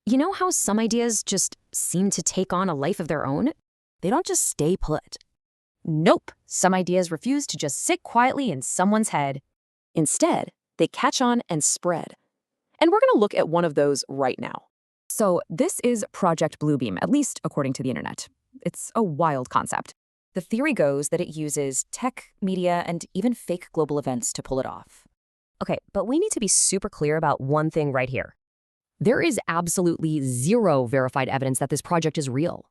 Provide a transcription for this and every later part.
You know how some ideas just seem to take on a life of their own? They don't just stay put. Nope, some ideas refuse to just sit quietly in someone's head. Instead, they catch on and spread. And we're going to look at one of those right now. So this is Project Bluebeam, at least according to the internet. It's a wild concept. The theory goes that it uses tech, media, and even fake global events to pull it off. Okay, but we need to be super clear about one thing right here. There is absolutely zero verified evidence that this project is real.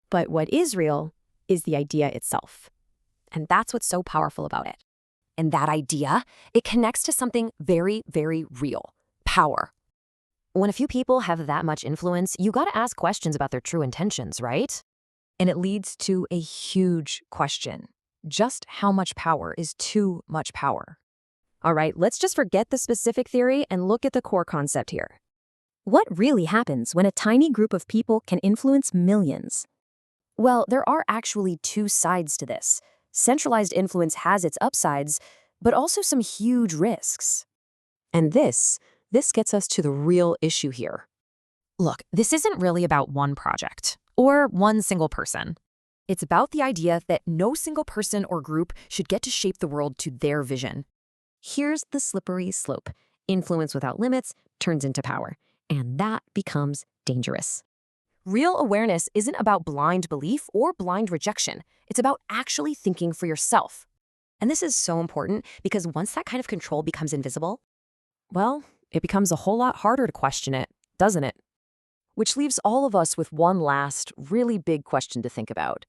But what is real is the idea itself. And that's what's so powerful about it. And that idea, it connects to something very, very real: power. When a few people have that much influence, you gotta ask questions about their true intentions, right? And it leads to a huge question. Just how much power is too much power? All right, let's just forget the specific theory and look at the core concept here. What really happens when a tiny group of people can influence millions? Well, there are actually two sides to this. Centralized influence has its upsides, but also some huge risks. And this gets us to the real issue here. Look, this isn't really about one project or one single person. It's about the idea that no single person or group should get to shape the world to their vision. Here's the slippery slope. Influence without limits turns into power, and that becomes dangerous. Real awareness isn't about blind belief or blind rejection. It's about actually thinking for yourself. And this is so important because once that kind of control becomes invisible, well, it becomes a whole lot harder to question it, doesn't it? Which leaves all of us with one last, really big question to think about.